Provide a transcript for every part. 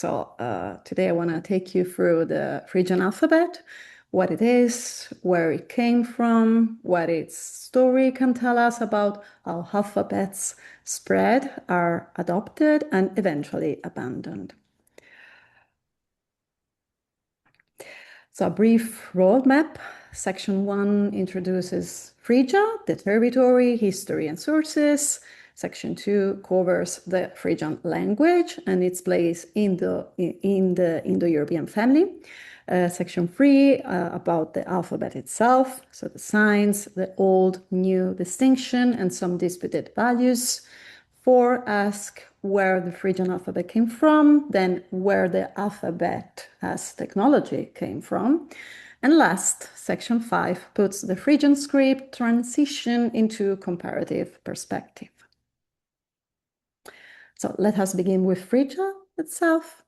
Today I want to take you through the Phrygian alphabet, what it is, where it came from, what its story can tell us about how alphabets spread, are adopted, and eventually abandoned. So a brief roadmap. Section 1 introduces Phrygia, the territory, history, and sources. Section 2 covers the Phrygian language and its place in the Indo-European family. Section 3 about the alphabet itself, so the signs, the old, new distinction, and some disputed values. 4 ask where the Phrygian alphabet came from, then where the alphabet as technology came from. And last, section 5 puts the Phrygian script transition into comparative perspective. So let us begin with Phrygia itself.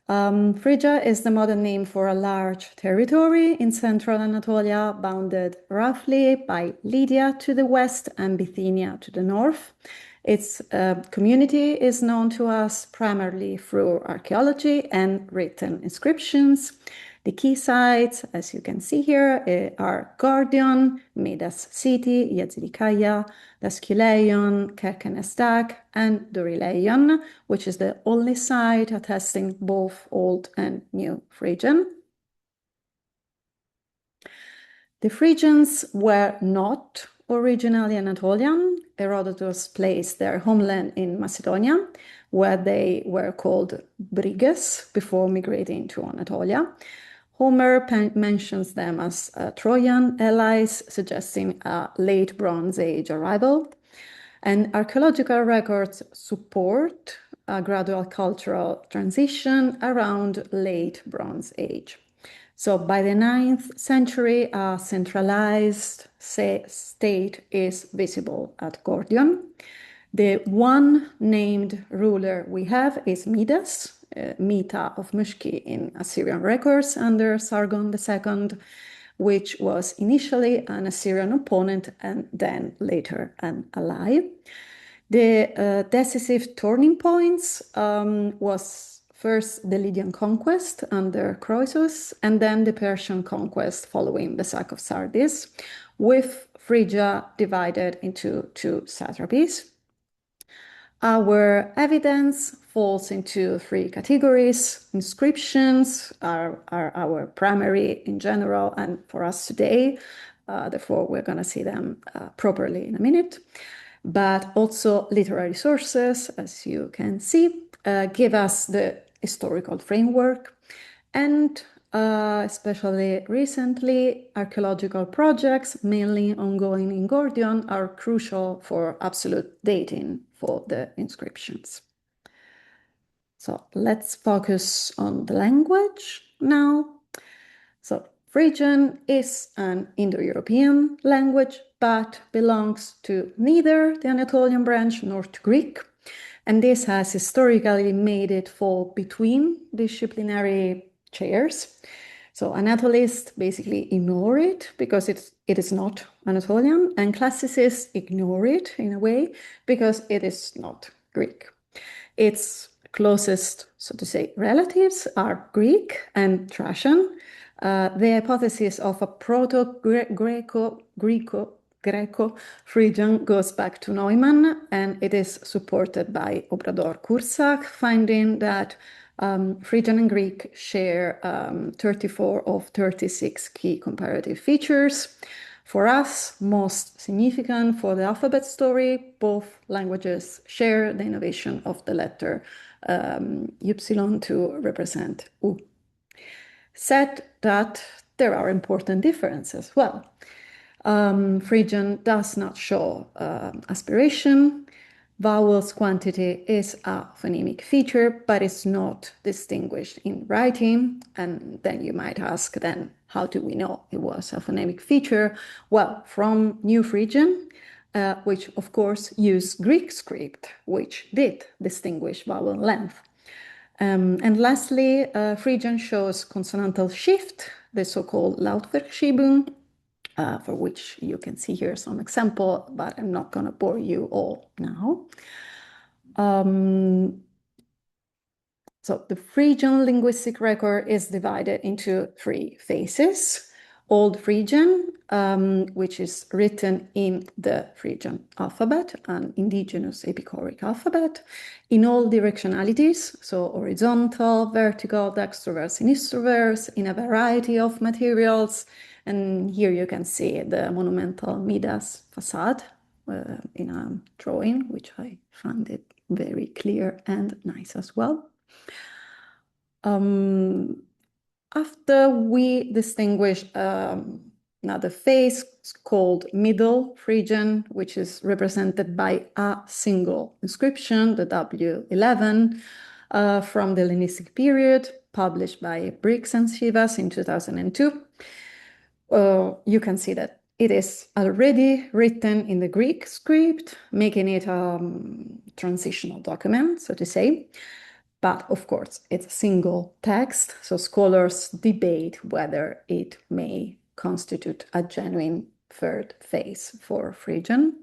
Phrygia is the modern name for a large territory in central Anatolia, bounded roughly by Lydia to the west and Bithynia to the north. Its community is known to us primarily through archaeology and written inscriptions. The key sites, as you can see here, are Gordion, Midas City, Yazidikaya, Daskyleion, Kerkenestak, and Dorileion, which is the only site attesting both Old and New Phrygian. The Phrygians were not originally Anatolian. Herodotus placed their homeland in Macedonia, where they were called Briges before migrating to Anatolia. Homer mentions them as Trojan allies, suggesting a late Bronze Age arrival. And archaeological records support a gradual cultural transition around late Bronze Age. So by the 9th century, a centralized state is visible at Gordion. The one named ruler we have is Midas, Mita of Mushki in Assyrian records under Sargon II, which was initially an Assyrian opponent and then later an ally. The decisive turning points was first the Lydian conquest under Croesus, and then the Persian conquest following the sack of Sardis, with Phrygia divided into 2 satrapies. Our evidence falls into 3 categories. Inscriptions are our primary in general and for us today. Therefore, we're going to see them properly in a minute. But also literary sources, as you can see, give us the historical framework. And especially recently, archaeological projects, mainly ongoing in Gordion, are crucial for absolute dating for the inscriptions. So let's focus on the language now. So Phrygian is an Indo-European language, but belongs to neither the Anatolian branch nor to Greek. And this has historically made it fall between disciplinary chairs. So Anatolists basically ignore it because it is not Anatolian, and classicists ignore it in a way because it is not Greek. Its closest, so to say, relatives are Greek and Thracian. The hypothesis of a Proto-Greco-Phrygian goes back to Neumann, and it is supported by Obrador-Kurzak, finding that Phrygian and Greek share 34 of 36 key comparative features. For us, most significant for the alphabet story, both languages share the innovation of the letter Y to represent U. Said that there are important differences. Well, Phrygian does not show aspiration. Vowels quantity is a phonemic feature, but it's not distinguished in writing. And then you might ask, then, how do we know it was a phonemic feature? Well, from New Phrygian, which of course used Greek script, which did distinguish vowel length. And lastly, Phrygian shows consonantal shift, the so-called Lautverschiebung, for which you can see here some example, but I'm not going to bore you all now. So the Phrygian linguistic record is divided into three phases. Old Phrygian, which is written in the Phrygian alphabet, an indigenous epichoric alphabet, in all directionalities, so horizontal, vertical, dextroverse, sinisterverse, in a variety of materials. And here you can see the monumental Midas facade in a drawing, which I find it very clear and nice as well. After we distinguish another phase called Middle Phrygian, which is represented by a single inscription, the W11, from the Hellenistic period, published by Briggs and Shivas in 2002. You can see that it is already written in the Greek script, making it a transitional document, so to say. But of course, it's a single text, so scholars debate whether it may constitute a genuine third phase for Phrygian.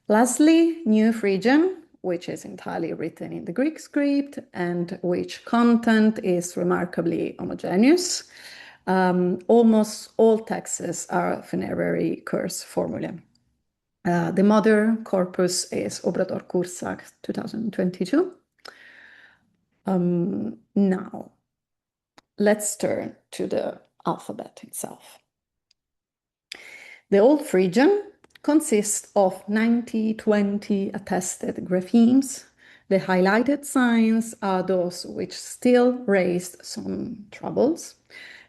Lastly, New Phrygian, which is entirely written in the Greek script and which content is remarkably homogeneous. Almost all texts are funerary curse formulae. The mother corpus is Obrador Kursak 2022. Now, let's turn to the alphabet itself. The Old Phrygian consists of 90-20 attested graphemes. The highlighted signs are those which still raised some troubles.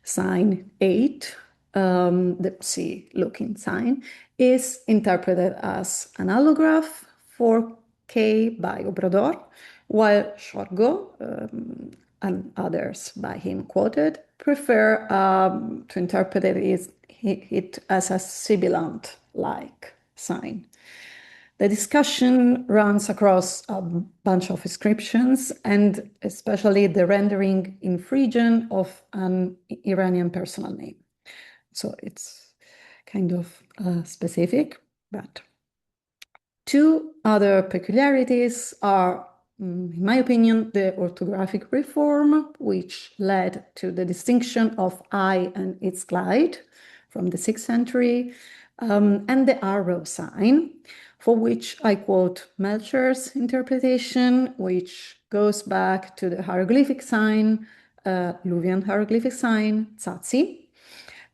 Sign 8, the C-looking sign, is interpreted as an allograph for K by Obrador, while Shorgo and others by him quoted prefer to interpret it as a sibilant-like sign. The discussion runs across a bunch of inscriptions and especially the rendering in Phrygian of an Iranian personal name. So it's kind of specific, but two other peculiarities are, in my opinion, the orthographic reform, which led to the distinction of I and its glide from the 6th century, and the arrow sign, for which I quote Melcher's interpretation, which goes back to the hieroglyphic sign, Luwian hieroglyphic sign, Tsatsi.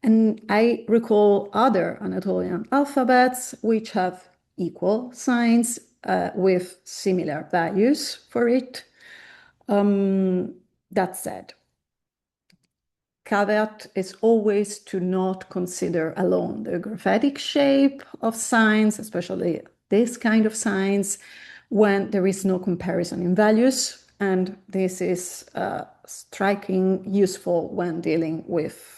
And I recall other Anatolian alphabets which have equal signs with similar values for it. That said, caveat is always to not consider alone the graphic shape of signs, especially this kind of signs, when there is no comparison in values. And this is striking, useful when dealing with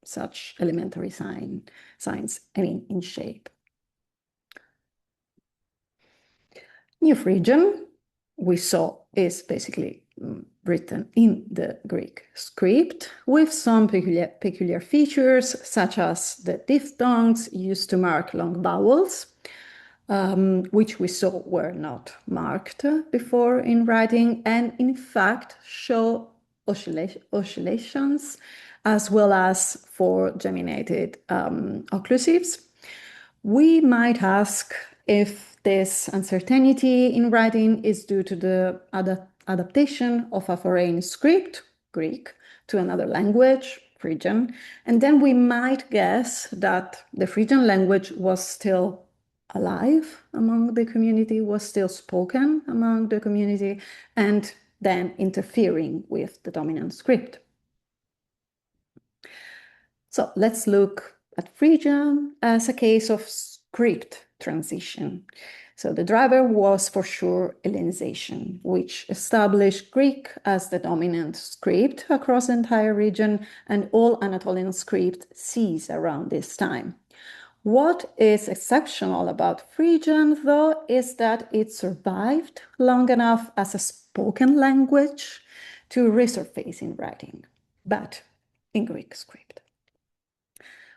such elementary signs, I mean, in shape. New Phrygian, we saw, is basically written in the Greek script with some peculiar features, such as the diphthongs used to mark long vowels, which we saw were not marked before in writing, and in fact show oscillations as well as for geminated occlusives. We might ask if this uncertainty in writing is due to the adaptation of a foreign script, Greek, to another language, Phrygian, and then we might guess that the Phrygian language was still alive among the community, was still spoken among the community, and then interfering with the dominant script. So let's look at Phrygian as a case of script transition. So the driver was for sure Hellenization, which established Greek as the dominant script across the entire region, and all Anatolian script ceased around this time. What is exceptional about Phrygian, though, is that it survived long enough as a spoken language to resurface in writing, but in Greek script.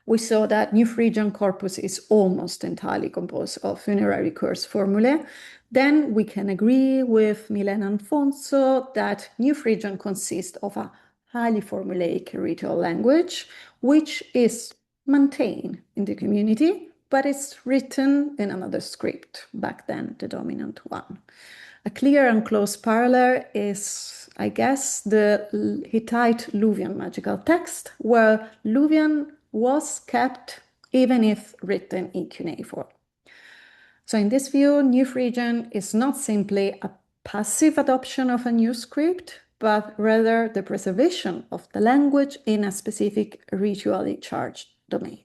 we saw that New Phrygian corpus is almost entirely composed of funerary curse formulae. Then we can agree with Milena and Alfonso that New Phrygian consists of a highly formulaic ritual language, which is maintained in the community, but it's written in another script, back then the dominant one. A clear and close parallel is, I guess, the Hittite Luwian magical text, where Luwian was kept even if written in cuneiform. So in this view, New Phrygian is not simply a passive adoption of a new script, but rather the preservation of the language in a specific ritually charged domain.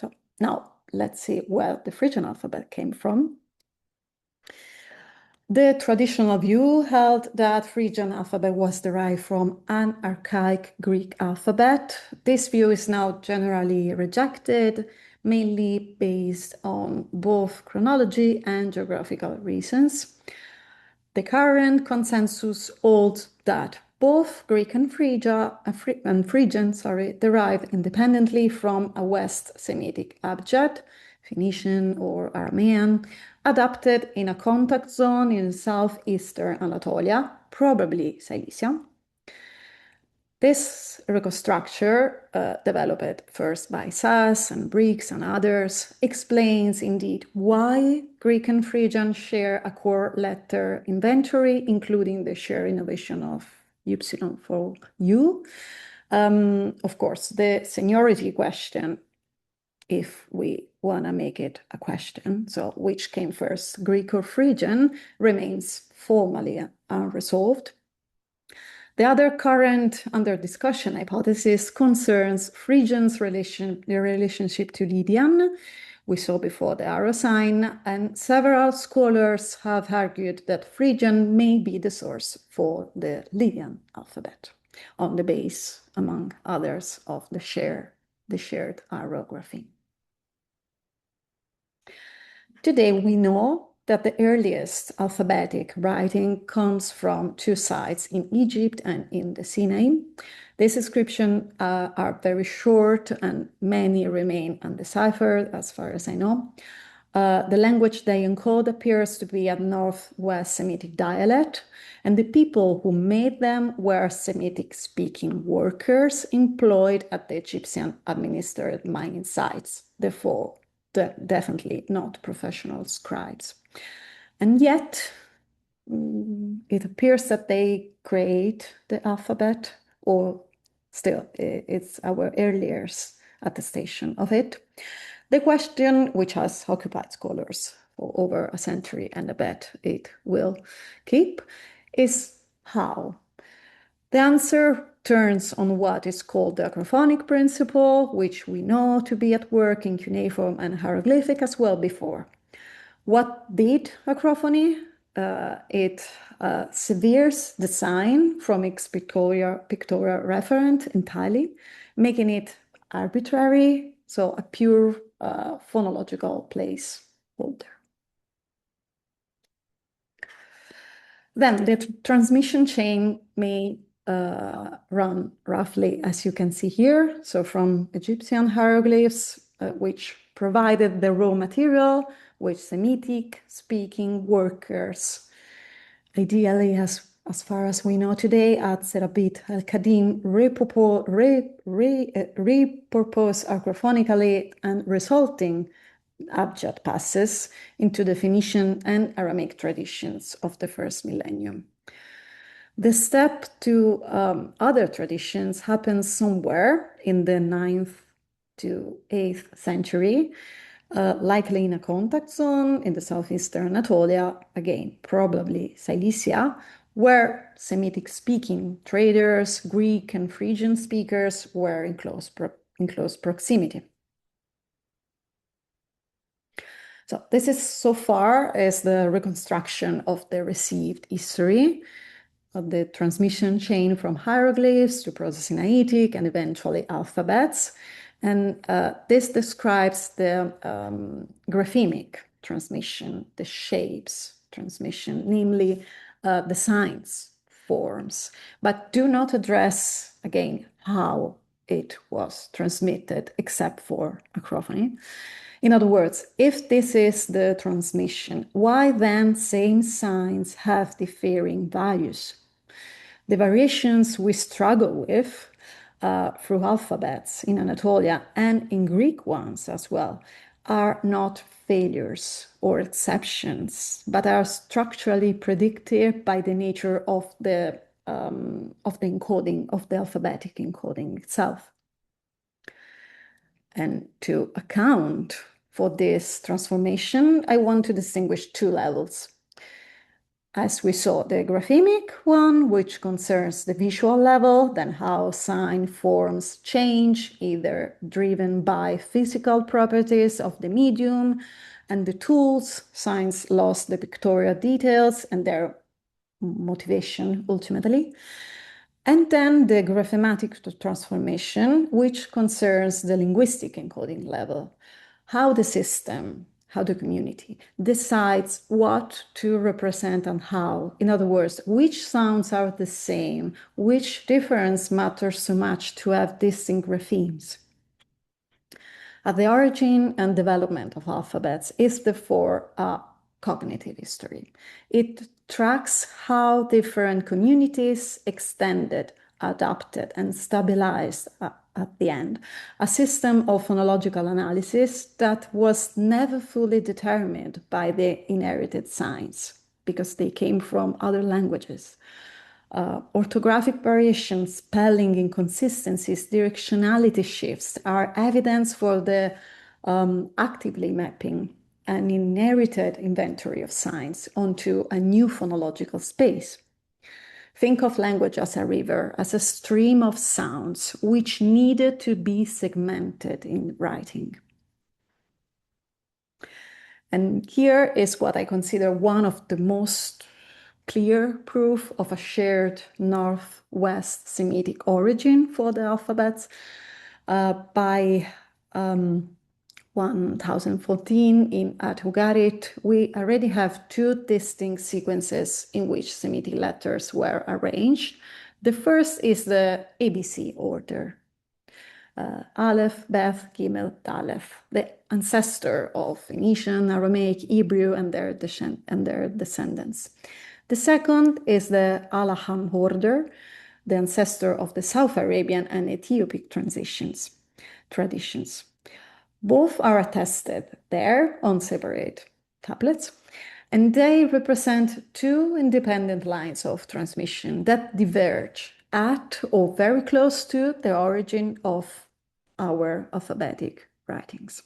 So now let's see where the Phrygian alphabet came from. The traditional view held that Phrygian alphabet was derived from an archaic Greek alphabet. This view is now generally rejected, mainly based on both chronology and geographical reasons. The current consensus holds that both Greek and Phrygian derive independently from a West Semitic abjad, Phoenician or Aramean, adapted in a contact zone in southeastern Anatolia, probably Cilicia. This reconstructure, developed first by Sass and Briggs and others, explains indeed why Greek and Phrygian share a core letter inventory, including the shared innovation of Y for U. Of course, the seniority question, if we want to make it a question, so which came first, Greek or Phrygian, remains formally unresolved. The other current under discussion hypothesis concerns Phrygian's relationship to Lydian. We saw before the arrow sign, and several scholars have argued that Phrygian may be the source for the Lydian alphabet, on the base, among others, of the shared aerography. Today we know that the earliest alphabetic writing comes from two sites in Egypt and in the Sinai. These inscriptions are very short and many remain undeciphered as far as I know. The language they encode appears to be a Northwest Semitic dialect, and the people who made them were Semitic-speaking workers employed at the Egyptian-administered mining sites, therefore definitely not professional scribes. And yet, it appears that they create the alphabet, or still, it's our earliest attestation of it. The question, which has occupied scholars for over a century, and I bet it will keep, is how? The answer turns on what is called the acrophonic principle, which we know to be at work in cuneiform and hieroglyphic as well before. What did acrophony? It severes the sign from its pictorial referent entirely, making it arbitrary, so a pure phonological placeholder. Then the transmission chain may run roughly as you can see here. So from Egyptian hieroglyphs, which provided the raw material, with Semitic speaking workers, ideally as far as we know today, at Serabit al-Kadim repurposed acrophonically and resulting abjad passes into the Phoenician and Aramaic traditions of the first millennium. The step to other traditions happens somewhere in the 9th to 8th century, likely in a contact zone in the southeastern Anatolia, again, probably Cilicia, where Semitic-speaking traders, Greek and Phrygian speakers were in close proximity. So this is so far as the reconstruction of the received history of the transmission chain from hieroglyphs to Proto-Sinaitic and eventually alphabets. And this describes the graphemic transmission, the shapes transmission, namely the signs, forms, but do not address, again, how it was transmitted, except for acrophony. In other words, if this is the transmission, why then same signs have differing values? The variations we struggle with through alphabets in Anatolia and in Greek ones as well are not failures or exceptions, but are structurally predicted by the nature of the encoding, of the alphabetic encoding itself. And to account for this transformation, I want to distinguish two levels. As we saw, the graphemic one, which concerns the visual level, then how sign forms change, either driven by physical properties of the medium and the tools. Signs lost the pictorial details and their motivation ultimately. And then the graphematic transformation, which concerns the linguistic encoding level, how the system, how the community decides what to represent and how. In other words, which sounds are the same, which difference matters so much to have distinct graphemes. At the origin and development of alphabets is therefore a cognitive history. It tracks how different communities extended, adapted, and stabilized at the end a system of phonological analysis that was never fully determined by the inherited signs because they came from other languages. Orthographic variations, spelling inconsistencies, directionality shifts are evidence for the actively mapping an inherited inventory of signs onto a new phonological space. Think of language as a river, as a stream of sounds which needed to be segmented in writing. And here is what I consider one of the most clear proof of a shared Northwest Semitic origin for the alphabets. By 1014 at Ugarit, we already have two distinct sequences in which Semitic letters were arranged. The first is the ABC order. Aleph, Beth, Gimel, Daleth, the ancestor of Phoenician, Aramaic, Hebrew, and their descendants. The second is the Alaham order, the ancestor of the South Arabian and Ethiopic traditions. Both are attested there on separate tablets, and they represent two independent lines of transmission that diverge at or very close to the origin of our alphabetic writings.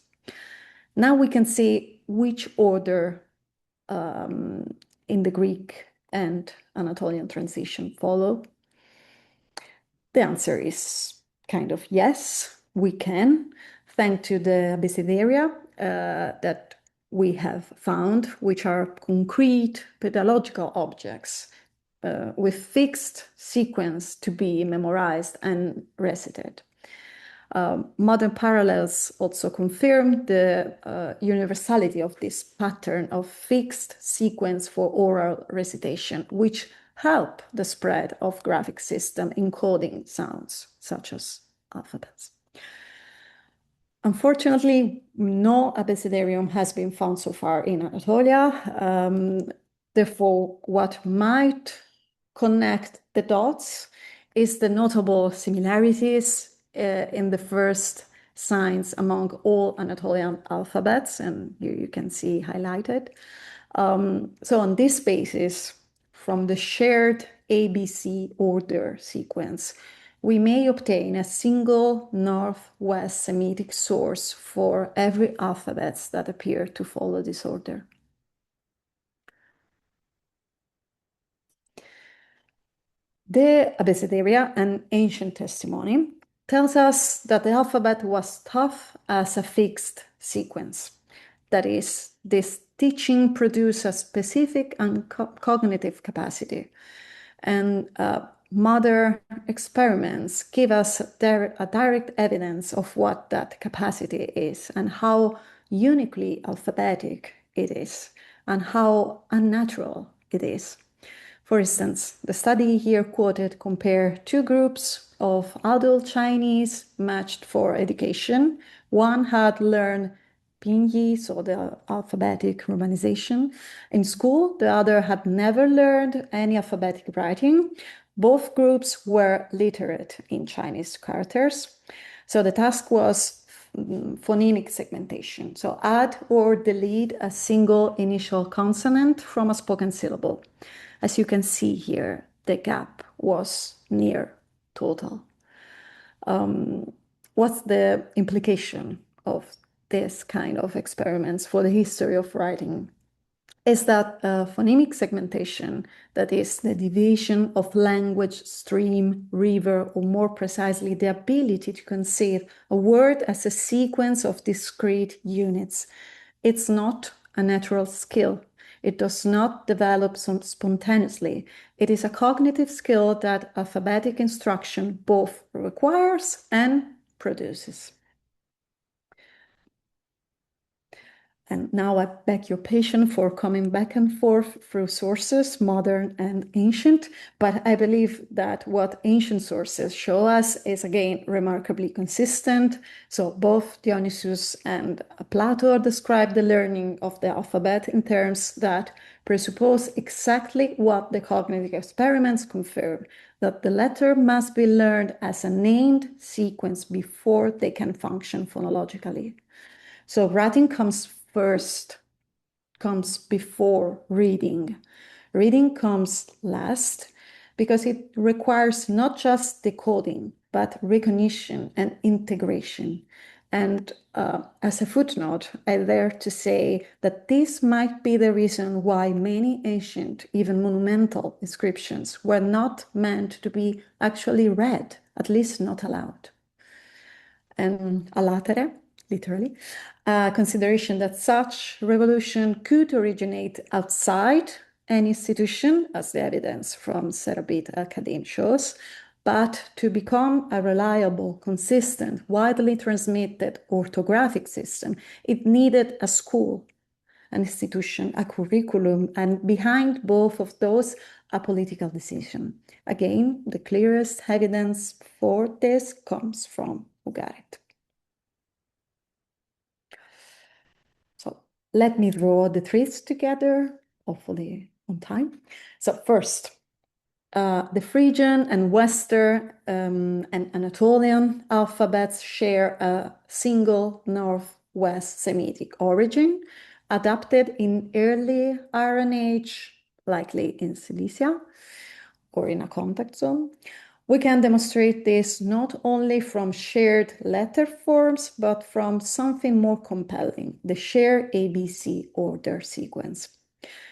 Now we can see which order in the Greek and Anatolian transition follow. The answer is kind of yes, we can, thanks to the abecedaria that we have found, which are concrete pedagogical objects with fixed sequence to be memorized and recited. Modern parallels also confirm the universality of this pattern of fixed sequence for oral recitation, which help the spread of graphic system encoding sounds, such as alphabets. Unfortunately, no abecedarium has been found so far in Anatolia. Therefore, what might connect the dots is the notable similarities in the first signs among all Anatolian alphabets, and here you can see highlighted. So on this basis, from the shared ABC order sequence, we may obtain a single Northwest Semitic source for every alphabet that appear to follow this order. The abecedaria, an ancient testimony, tells us that the alphabet was taught as a fixed sequence. That is, this teaching produced a specific and cognitive capacity. And modern experiments give us a direct evidence of what that capacity is and how uniquely alphabetic it is and how unnatural it is. For instance, the study here quoted compared two groups of adult Chinese matched for education. One had learned Pinyin, so the alphabetic romanization, in school. The other had never learned any alphabetic writing. Both groups were literate in Chinese characters. So the task was phonemic segmentation. So add or delete a single initial consonant from a spoken syllable. As you can see here, the gap was near total. What's the implication of this kind of experiments for the history of writing? Is that phonemic segmentation, that is the division of language stream, river, or more precisely, the ability to conceive a word as a sequence of discrete units. It's not a natural skill. It does not develop spontaneously. It is a cognitive skill that alphabetic instruction both requires and produces. And now I beg your patience for coming back and forth through sources, modern and ancient, but I believe that what ancient sources show us is again remarkably consistent. So both Dionysius and Plato describe the learning of the alphabet in terms that presuppose exactly what the cognitive experiments confirm, that the letter must be learned as a named sequence before they can function phonologically. So writing comes first, comes before reading. Reading comes last because it requires not just decoding, but recognition and integration. And as a footnote, I dare to say that this might be the reason why many ancient, even monumental inscriptions were not meant to be actually read, at least not aloud. And a latere, literally, a consideration that such revolution could originate outside an institution, as the evidence from Serabit Academe shows, but to become a reliable, consistent, widely transmitted orthographic system, it needed a school, an institution, a curriculum, and behind both of those, a political decision. Again, the clearest evidence for this comes from UKRI. So let me draw the threads together, hopefully on time. So first, the Phrygian and Western and Anatolian alphabets share a single Northwest Semitic origin, adapted in early Iron Age, likely in Cilicia or in a contact zone. We can demonstrate this not only from shared letter forms, but from something more compelling, the shared ABC order sequence.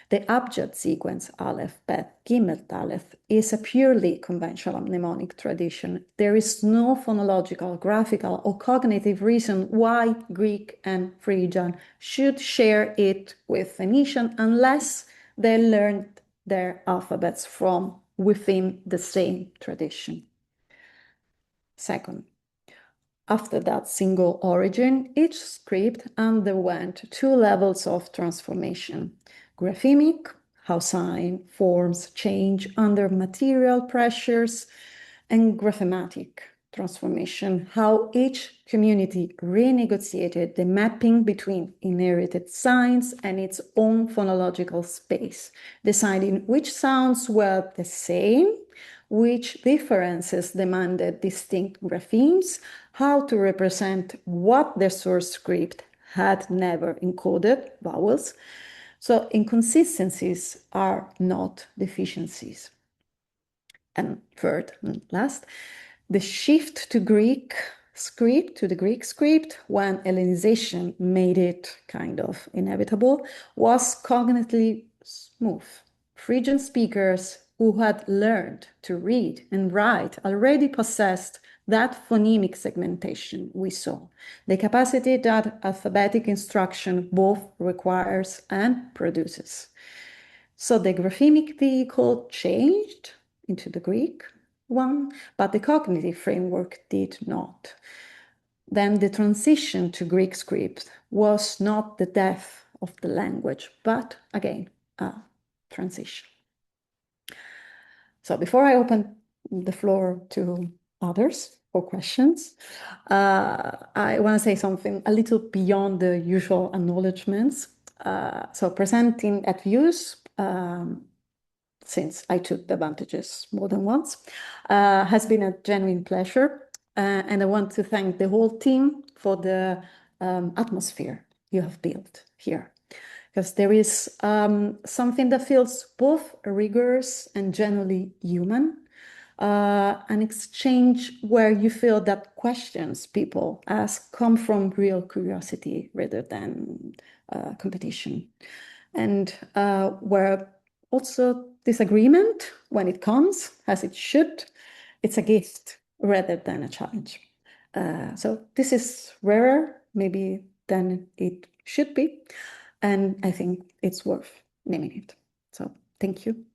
The abjad sequence, Aleph, Bet, Gimel, Aleph, is a purely conventional mnemonic tradition. There is no phonological, graphical, or cognitive reason why Greek and Phrygian should share it with Phoenician unless they learned their alphabets from within the same tradition. Second, after that single origin, each script underwent two levels of transformation. Graphemic, how sign forms change under material pressures, and graphematic transformation, how each community renegotiated the mapping between inherited signs and its own phonological space, deciding which sounds were the same, which differences demanded distinct graphemes, how to represent what the source script had never encoded, vowels. So inconsistencies are not deficiencies. And third and last, the shift to Greek script, to the Greek script, when Hellenization made it kind of inevitable, was cognitively smooth. Phrygian speakers who had learned to read and write already possessed that phonemic segmentation we saw, the capacity that alphabetic instruction both requires and produces. So the graphemic vehicle changed into the Greek one, but the cognitive framework did not. Then the transition to Greek script was not the death of the language, but again, a transition. So before I open the floor to others for questions, I want to say something a little beyond the usual acknowledgements. So presenting at Views, since I took the advantages more than once, has been a genuine pleasure. And I want to thank the whole team for the atmosphere you have built here. Because there is something that feels both rigorous and genuinely human, an exchange where you feel that questions people ask come from real curiosity rather than competition. And where also disagreement, when it comes, as it should, it's a gift rather than a challenge. So this is rarer, maybe, than it should be. And I think it's worth naming it. So thank you.